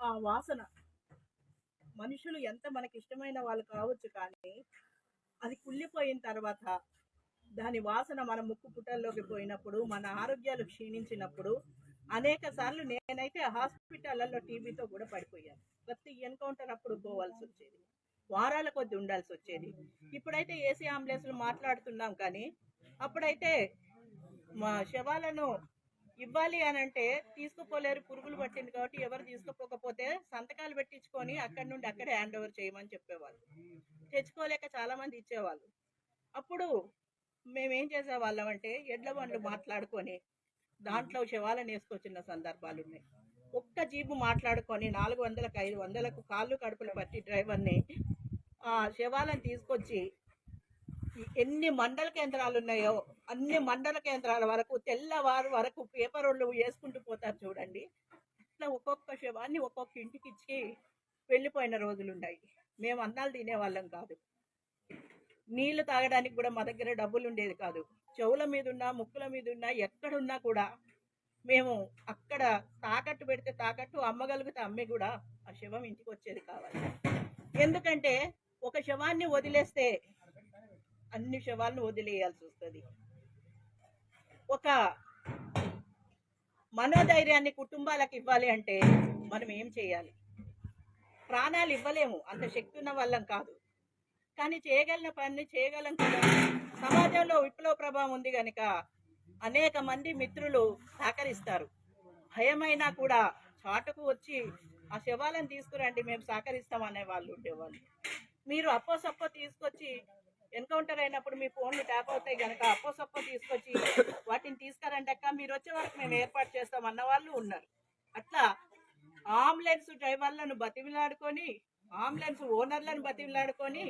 ఆ వాసన మనుషులు ఎంత మనకి ఇష్టమైన వాళ్ళు కావచ్చు, కానీ అది కుళ్ళిపోయిన తర్వాత దాని వాసన మన ముక్కు పుటల్లోకి పోయినప్పుడు, మన ఆరోగ్యాలు క్షీణించినప్పుడు అనేక సార్లు నేనైతే హాస్పిటళ్లలో టీబీతో కూడా పడిపోయాను. ప్రతి ఎన్కౌంటర్ అప్పుడు పోవాల్సి వచ్చేది, వారాల కొద్ది ఉండాల్సి వచ్చేది. ఇప్పుడైతే ఏసీ అంబులెన్స్లు మాట్లాడుతున్నాం, కానీ అప్పుడైతే మా శవాలను ఇవ్వాలి అని అంటే తీసుకుపోలేరు, పురుగులు పట్టింది కాబట్టి. ఎవరు తీసుకుపోకపోతే సంతకాలు పెట్టించుకొని అక్కడి నుండి అక్కడే హ్యాండ్ ఓవర్ చేయమని చెప్పేవాళ్ళు. తెచ్చుకోలేక చాలా మంది ఇచ్చేవాళ్ళు. అప్పుడు మేమేం చేసేవాళ్ళం అంటే ఎడ్ల బండ్లు మాట్లాడుకొని దాంట్లో శవాలను వేసుకొచ్చిన సందర్భాలు ఉన్నాయి. ఒక్క జీబు మాట్లాడుకొని 400కు 500కు కాళ్ళు కడుపులు పట్టి డ్రైవర్ని ఆ శవాలను తీసుకొచ్చి ఎన్ని మండల కేంద్రాలు ఉన్నాయో అన్ని మండల కేంద్రాల వరకు తెల్లవారు వరకు పేపర్లు వేసుకుంటూ పోతారు చూడండి. అట్లా ఒక్కొక్క శవాన్ని ఒక్కొక్క ఇంటికి ఇచ్చి వెళ్ళిపోయిన రోజులు ఉన్నాయి. మేము అన్నాలు తినేవాళ్ళం కాదు, నీళ్లు తాగడానికి కూడా మా దగ్గర డబ్బులు ఉండేది కాదు. చెవుల మీద ఉన్నా, ముక్కుల మీద ఉన్నా, ఎక్కడున్నా కూడా మేము అక్కడ తాకట్టు పెడితే తాకట్టు, అమ్మగలిగితే అమ్మి కూడా ఆ శవం ఇంటికి వచ్చేది కావాలి. ఎందుకంటే ఒక శవాన్ని వదిలేస్తే అన్ని శవాలను వదిలేయాల్సి వస్తుంది. ఒక మనోధైర్యాన్ని కుటుంబాలకు ఇవ్వాలి అంటే మనం ఏం చేయాలి? ప్రాణాలు ఇవ్వలేము, అంత శక్తి ఉన్న వాళ్ళం కాదు, కానీ చేయగలిగిన పని చేయగలం కదా. సమాజంలో విప్లవ ప్రభావం ఉంది కనుక అనేక మంది మిత్రులు సహకరిస్తారు. భయమైనా కూడా చాటుకు వచ్చి ఆ శవాలను తీసుకురండి, మేము సహకరిస్తాం అనే వాళ్ళు ఉండేవాళ్ళు. మీరు అప్పో తీసుకొచ్చి ఎన్కౌంటర్ అయినప్పుడు మీ ఫోన్లు ట్యాప్ అవుతాయి కనుక అప్పో తీసుకొచ్చి వాటిని తీసుకురండి అక్క, మీరు వచ్చే వరకు మేము ఏర్పాటు చేస్తాం అన్న వాళ్ళు ఉన్నారు. అట్లా అంబులెన్స్ డ్రైవర్లను బతిమిలాడుకొని, అంబులెన్స్ ఓనర్లను బతిమిలాడుకొని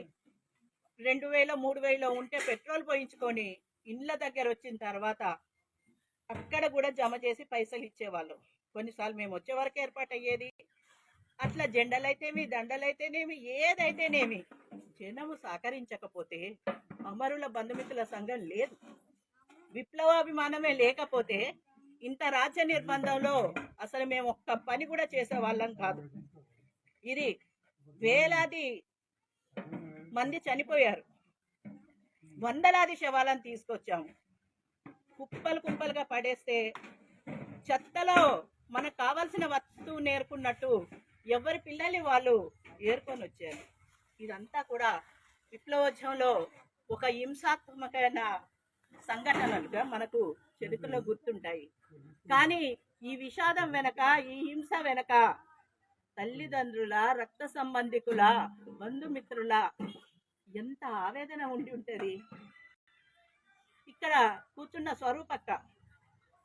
2000 3000 ఉంటే పెట్రోల్ పోయించుకొని ఇండ్ల దగ్గర వచ్చిన తర్వాత అక్కడ కూడా జమ చేసి పైసలు ఇచ్చేవాళ్ళు. కొన్నిసార్లు మేము వచ్చే వరకు ఏర్పాటు అయ్యేది. అట్లా జెండలైతేమి, దండలైతేనేమి, ఏదైతేనేమి జనము సహకరించకపోతే అమరుల బంధుమిత్రుల సంఘం లేదు. విప్లవాభిమానమే లేకపోతే ఇంత రాజ్య నిర్బంధంలో అసలు మేము ఒక్క పని కూడా చేసే వాళ్ళం కాదు. ఇది వేలాది మంది చనిపోయారు, వందలాది శవాలను తీసుకొచ్చాము. కుప్పలు కుప్పలుగా పడేస్తే చెత్తలో మనకు కావాల్సిన వస్తువు నేర్పున్నట్టు ఎవరి పిల్లల్ని వాళ్ళు ఏర్కొని వచ్చారు. ఇదంతా కూడా విప్లవోద్యమంలో ఒక హింసాత్మకమైన సంఘటనలుగా మనకు చరిత్రలో గుర్తుంటాయి. కానీ ఈ విషాదం వెనక, ఈ హింస వెనక తల్లిదండ్రుల, రక్త సంబంధికుల, బంధుమిత్రుల ఎంత ఆవేదన ఉండి ఉంటుంది. ఇక్కడ కూర్చున్న స్వరూపక్క,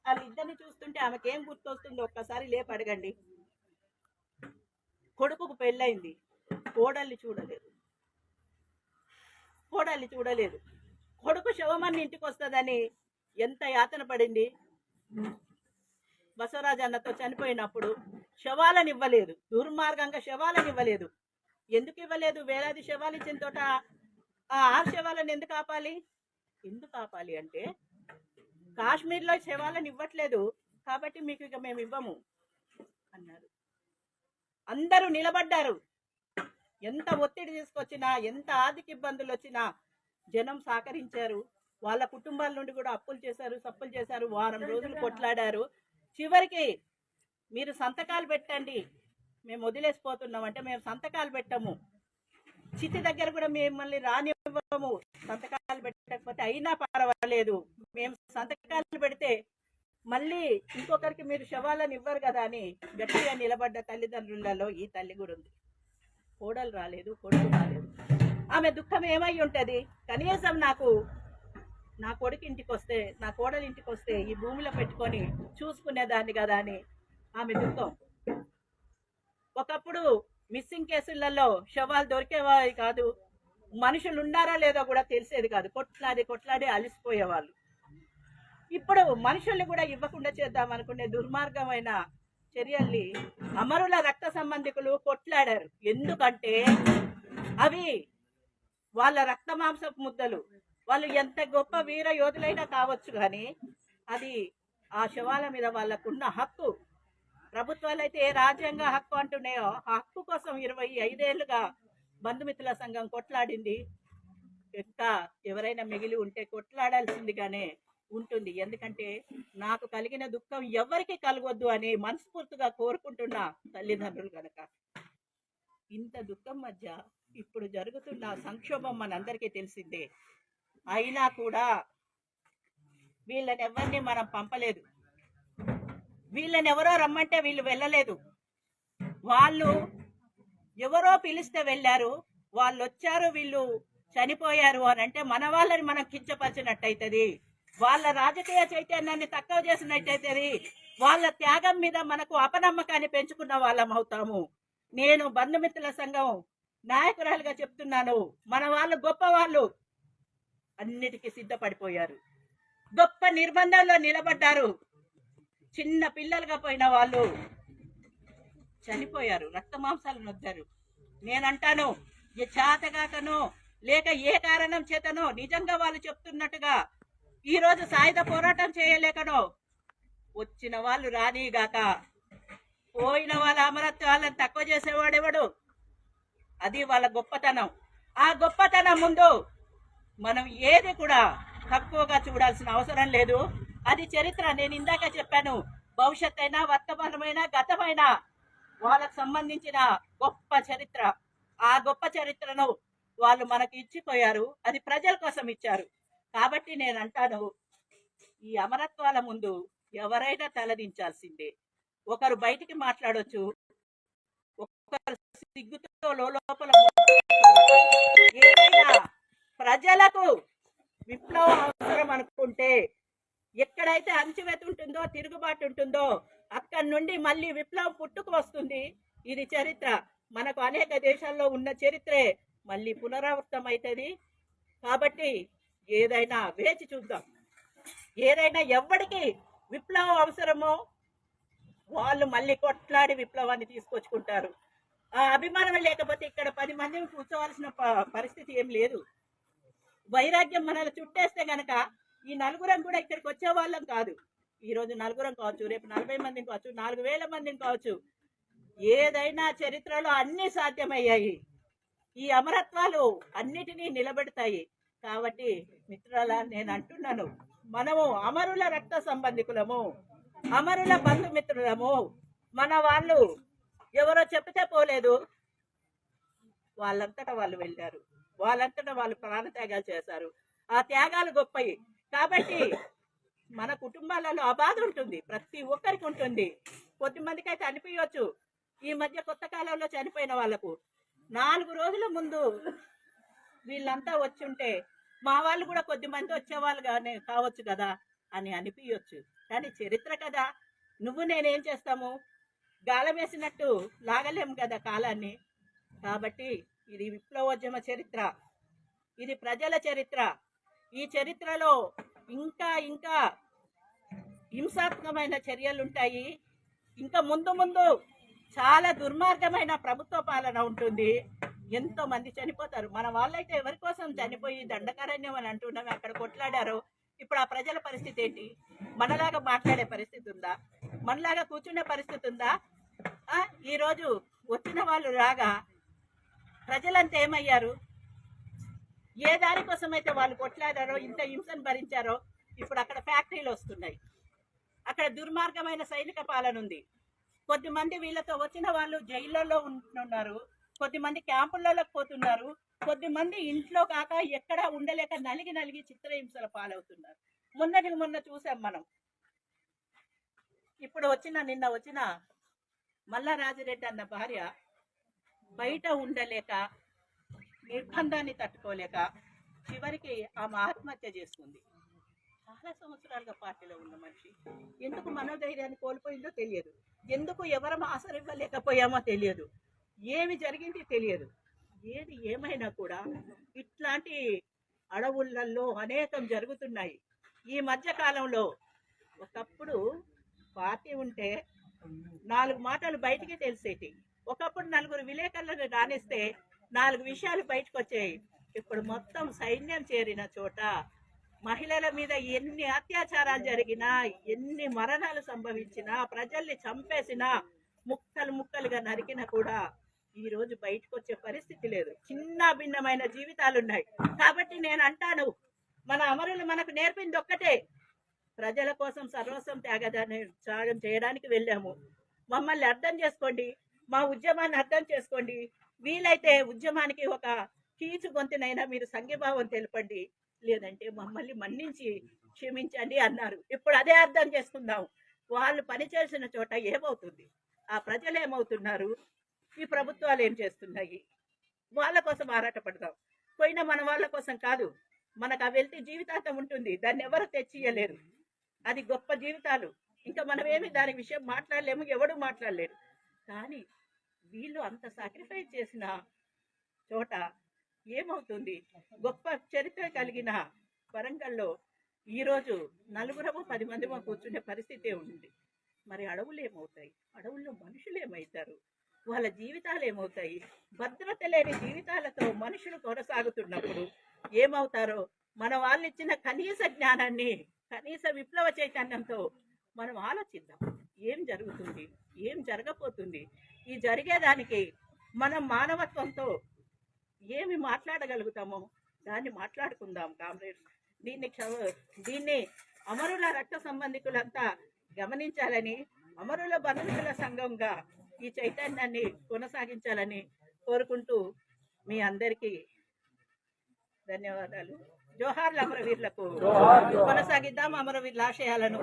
వాళ్ళిద్దరిని చూస్తుంటే ఆమెకేం గుర్తొస్తుందో ఒక్కసారి లేపి అడగండి. కొడుకుకు పెళ్ళయింది, కోడల్ని చూడలేదు, కొడుకు శవమని ఇంటికి వస్తుందని ఎంత యాతన పడింది. బసవరాజు అన్నతో చనిపోయినప్పుడు శవాలను ఇవ్వలేదు, దుర్మార్గంగా శవాలను ఇవ్వలేదు. ఎందుకు ఇవ్వలేదు? వేలాది శవాలు ఇచ్చిన తోట ఆ 6 శవాలను ఎందుకు ఆపాలి? ఎందుకు ఆపాలి అంటే కాశ్మీర్లో శవాలను ఇవ్వట్లేదు కాబట్టి మీకు ఇక మేము ఇవ్వము అన్నారు. అందరూ నిలబడ్డారు. ఎంత ఒత్తిడి తీసుకొచ్చినా, ఎంత ఆర్థిక ఇబ్బందులు వచ్చినా జనం సహకరించారు. వాళ్ళ కుటుంబాల నుండి కూడా అప్పులు చేశారు, సప్పులు చేశారు, వారం రోజులు కొట్లాడారు. చివరికి మీరు సంతకాలు పెట్టండి, మేము వదిలేసిపోతున్నాం అంటే మేము సంతకాలు పెట్టము, చితి దగ్గర కూడా మిమ్మల్ని రానివ్వము, సంతకాలు పెట్టకపోతే అయినా పర్వాలేదు, మేము సంతకాలు పెడితే మళ్ళీ ఇంకొకరికి మీరు శవాలను ఇవ్వరు కదా అని గట్టిగా నిలబడ్డ తల్లిదండ్రులలో ఈ తల్లి కూడా ఉంది. కోడలు రాలేదు, కొడుకు రాలేదు. ఆమె దుఃఖం ఏమై ఉంటుంది? కనీసం నా కొడుకు ఇంటికి వస్తే, నా కోడలు ఇంటికి వస్తే ఈ భూమిలో పెట్టుకొని చూసుకునేదాన్ని కదా అని ఆమె దుఃఖం. ఒకప్పుడు మిస్సింగ్ కేసులలో శవాలు దొరికేవారు కాదు, మనుషులు ఉన్నారా లేదో కూడా తెలిసేది కాదు. కొట్లాడి అలిసిపోయేవాళ్ళు. ఇప్పుడు మనుషుల్ని కూడా ఇవ్వకుండా చేద్దాం అనుకునే దుర్మార్గమైన చర్యల్ని అమరుల రక్త సంబంధికులు కొట్లాడారు. ఎందుకంటే అవి వాళ్ళ రక్త మాంసపు ముద్దలు. వాళ్ళు ఎంత గొప్ప వీర యోధులైనా కావచ్చు, కానీ అది ఆ శవాల మీద వాళ్ళకున్న హక్కు. ప్రభుత్వాలు అయితే ఏ రాజ్యాంగ హక్కు అంటున్నాయో ఆ హక్కు కోసం 25 ఏళ్లుగా బంధుమిత్రుల సంఘం కొట్లాడింది. ఇంకా ఎవరైనా మిగిలి ఉంటే కొట్లాడాల్సిందిగానే ఉంటుంది. ఎందుకంటే నాకు కలిగిన దుఃఖం ఎవరికి కలగొద్దు అని మనస్ఫూర్తిగా కోరుకుంటున్న తల్లిదండ్రులు కనుక. ఇంత దుఃఖం మధ్య ఇప్పుడు జరుగుతున్న సంక్షోభం మనందరికీ తెలిసిందే. అయినా కూడా వీళ్ళని ఎవరిని మనం పంపలేదు. వీళ్ళని ఎవరో రమ్మంటే వీళ్ళు వెళ్ళలేదు. వాళ్ళు ఎవరో పిలిస్తే వెళ్ళారు. వాళ్ళు వచ్చారు, వీళ్ళు చనిపోయారు అని అంటే మన వాళ్ళని మనం కించపరిచినట్టయితది. వాళ్ళ రాజకీయ చైతన్యాన్ని తక్కువ చేసినట్టయితది. వాళ్ళ త్యాగం మీద మనకు అపనమ్మకాన్ని పెంచుకున్న వాళ్ళం అవుతాము. నేను బంధుమిత్రుల సంఘం నాయకురాలుగా చెప్తున్నాను, మన వాళ్ళు గొప్ప వాళ్ళు అన్నిటికీ సిద్ధపడిపోయారు. గొప్ప నిర్బంధంలో నిలబడ్డారు. చిన్న పిల్లలుగా పోయిన వాళ్ళు చనిపోయారు, రక్త మాంసాలు నొద్దారు. నేనంటాను, ఏ చేతగాకనో లేక ఏ కారణం చేతనో నిజంగా వాళ్ళు చెప్తున్నట్టుగా ఈ రోజు సాయుధ పోరాటం చేయలేకనో వచ్చిన వాళ్ళు రానిగాక, పోయిన వాళ్ళ అమరత్వాలను తక్కువ చేసేవాడెవడు? అది వాళ్ళ గొప్పతనం. ఆ గొప్పతనం ముందు మనం ఏది కూడా తక్కువగా చూడాల్సిన అవసరం లేదు. అది చరిత్ర. నేను ఇందాక చెప్పాను, భవిష్యత్ అయినా వర్తమానమైన గతమైన వాళ్ళకు సంబంధించిన గొప్ప చరిత్ర. ఆ గొప్ప చరిత్రను వాళ్ళు మనకి ఇచ్చిపోయారు. అది ప్రజల కోసం ఇచ్చారు. కాబట్టి నేను అంటాను, ఈ అమరత్వాల ముందు ఎవరైనా తలదించాల్సిందే. ఒకరు బయటికి మాట్లాడొచ్చు, ఒకరు సిగ్గుతో లోపల. ఏదైనా ప్రజలకు విప్లవం అవసరం అనుకుంటే, ఎక్కడైతే అణచివేత ఉంటుందో, తిరుగుబాటు ఉంటుందో, అక్కడి నుండి మళ్ళీ విప్లవం పుట్టుకు వస్తుంది. ఇది చరిత్ర. మనకు అనేక దేశాల్లో ఉన్న చరిత్రే మళ్ళీ పునరావృతం అవుతుంది. కాబట్టి ఏదైనా వేచి చూద్దాం. ఏదైనా ఎవరికి విప్లవం అవసరమో వాళ్ళు మళ్ళీ కొట్లాడి విప్లవాన్ని తీసుకొచ్చుకుంటారు. ఆ అభిమానం లేకపోతే ఇక్కడ 10 మందిని కూర్చోవలసిన పరిస్థితి ఏం లేదు. వైరాగ్యం మనల్ని చుట్టేస్తే గనక ఈ నలుగురం కూడా ఇక్కడికి వచ్చే వాళ్ళం కాదు. ఈ రోజు నలుగురం కావచ్చు, రేపు 40 మందిని కావచ్చు, 4000 మందిని కావచ్చు. ఏదైనా చరిత్రలో అన్ని సాధ్యమయ్యాయి. ఈ అమరత్వాలు అన్నిటినీ నిలబెడతాయి. కాబట్టి మిత్రులారా, నేను అంటున్నాను, మనము అమరుల రక్త సంబంధికులము, అమరుల బంధుమిత్రులము. మన వాళ్ళు ఎవరో చెప్తే పోలేదు, వాళ్ళంతటా వాళ్ళు వెళ్ళారు. వాళ్ళంతటా వాళ్ళు ప్రాణత్యాగాలు చేశారు. ఆ త్యాగాలు గొప్పవి. కాబట్టి మన కుటుంబాలలో ఆ బాధ ఉంటుంది, ప్రతి ఒక్కరికి ఉంటుంది. కొద్దిమందికి అయితే అనిపించవచ్చు, ఈ మధ్య కొత్త కాలంలో చనిపోయిన వాళ్ళకు 4 రోజుల ముందు వీళ్ళంతా వచ్చి ఉంటే మా వాళ్ళు కూడా కొద్దిమంది వచ్చేవాళ్ళు కానీ కావచ్చు కదా అని అనిపించవచ్చు. కానీ చరిత్ర కదా, నువ్వు నేనేం చేస్తాము, గాలం వేసినట్టు లాగలేము కదా కాలాన్ని. కాబట్టి ఇది విప్లవోద్యమ చరిత్ర, ఇది ప్రజల చరిత్ర. ఈ చరిత్రలో ఇంకా ఇంకా హింసాత్మకమైన చర్యలుంటాయి. ఇంకా ముందు ముందు చాలా దుర్మార్గమైన ప్రభుత్వ పాలన ఉంటుంది. ఎంతో మంది చనిపోతారు. మన వాళ్ళైతే ఎవరి కోసం చనిపోయి దండకారణ్యం అని అంటున్నాం, అక్కడ కొట్లాడారో. ఇప్పుడు ఆ ప్రజల పరిస్థితి ఏంటి? మనలాగా మాట్లాడే పరిస్థితి ఉందా? మనలాగా కూర్చునే పరిస్థితి ఉందా? ఈరోజు వచ్చిన వాళ్ళు రాగా ప్రజలంతా ఏమయ్యారు? ఏ దానికోసం అయితే వాళ్ళు కొట్లాడారో, ఇంత హింసను భరించారో, ఇప్పుడు అక్కడ ఫ్యాక్టరీలు వస్తున్నాయి. అక్కడ దుర్మార్గమైన సైనిక పాలన ఉంది. కొద్దిమంది వీళ్ళతో వచ్చిన వాళ్ళు జైళ్ళలో ఉంటున్నారు, కొద్దిమంది క్యాంపులలో పోతున్నారు, కొద్దిమంది ఇంట్లో కాక ఎక్కడ ఉండలేక నలిగి నలిగి చిత్రహింసల పాలవుతున్నారు. మొన్న చూసాం మనం. ఇప్పుడు నిన్న వచ్చిన మల్లా రాజిరెడ్డి అన్న భార్య బయట ఉండలేక, నిర్బంధాన్ని తట్టుకోలేక చివరికి ఆమె ఆత్మహత్య చేసుకుంది. చాలా సంవత్సరాలుగా పార్టీలో ఉన్న మనిషి ఎందుకు మనోధైర్యాన్ని కోల్పోయిందో తెలియదు, ఎందుకు ఎవరం ఆసరివ్వలేకపోయామో తెలియదు, ఏమి జరిగింది తెలియదు. ఏది ఏమైనా కూడా ఇట్లాంటి అడవులలో అనేకం జరుగుతున్నాయి. ఈ మధ్య కాలంలో ఒకప్పుడు పార్టీ ఉంటే 4 మాటలు బయటికి తెలిసేటి. ఒకప్పుడు 4 విలేకరులను రాణిస్తే 4 విషయాలు బయటకు వచ్చాయి. ఇప్పుడు మొత్తం సైన్యం చేరిన చోట మహిళల మీద ఎన్ని అత్యాచారాలు జరిగినా, ఎన్ని మరణాలు సంభవించినా, ప్రజల్ని చంపేసినా, ముక్కలు ముక్కలుగా నరికినా కూడా ఈ రోజు బయటకు వచ్చే పరిస్థితి లేదు. చిన్న భిన్నమైన జీవితాలు ఉన్నాయి. కాబట్టి నేను అంటాను, మన అమరులు మనకు నేర్పింది ఒక్కటే, ప్రజల కోసం సర్వస్వం త్యాగం చేయడానికి వెళ్ళాము. మమ్మల్ని అర్థం చేసుకోండి, మా ఉద్యమాన్ని అర్థం చేసుకోండి. వీలైతే ఉద్యమానికి ఒక కీచు గొంతునైనా మీరు సంఘీభావం తెలపండి, లేదంటే మమ్మల్ని మన్నించి క్షమించండి అన్నారు. ఇప్పుడు అదే అర్థం చేసుకుందాం. వాళ్ళు పనిచేసిన చోట ఏమవుతుంది, ఆ ప్రజలు ఏమవుతున్నారు, ఈ ప్రభుత్వాలు ఏం చేస్తున్నాయి, వాళ్ళ కోసం ఆరాటపడదాం. పోయిన మన వాళ్ళ కోసం కాదు. మనకు ఆ వెళ్తే జీవితాంతం ఉంటుంది, దాన్ని ఎవరు తెచ్చియలేరు. అది గొప్ప జీవితాలు. ఇంకా మనమేమి దాని విషయం మాట్లాడలేము, ఎవడు మాట్లాడలేరు. కానీ వీళ్ళు అంత సాక్రిఫైస్ చేసిన చోట ఏమవుతుంది? గొప్ప చరిత్ర కలిగిన వరంగల్లో ఈరోజు నలుగురమో 10 మందిమో కూర్చునే పరిస్థితే ఉంది. మరి అడవులు ఏమవుతాయి? అడవుల్లో మనుషులు ఏమవుతారు? వాళ్ళ జీవితాలు ఏమవుతాయి? భద్రత లేని జీవితాలతో మనుషులు కొనసాగుతున్నప్పుడు ఏమవుతారో మన వాళ్ళు ఇచ్చిన కనీస జ్ఞానాన్ని, కనీస విప్లవ చైతన్యంతో మనం ఆలోచిద్దాం. ఏం జరుగుతుంది, ఏం జరగబోతుంది? ఈ జరిగేదానికి మనం మానవత్వంతో ఏమి మాట్లాడగలుగుతామో దాన్ని మాట్లాడుకుందాం కామ్రేడ్స్. దీన్ని అమరుల రక్త సంబంధికులంతా గమనించాలని, అమరుల బంధువుల సంఘంగా ఈ చైతన్యాన్ని కొనసాగించాలని కోరుకుంటూ మీ అందరికీ ధన్యవాదాలు. జోహార్లు అమరవీరులకు. కొనసాగిద్దాం అమరవీరుల ఆశయాలను.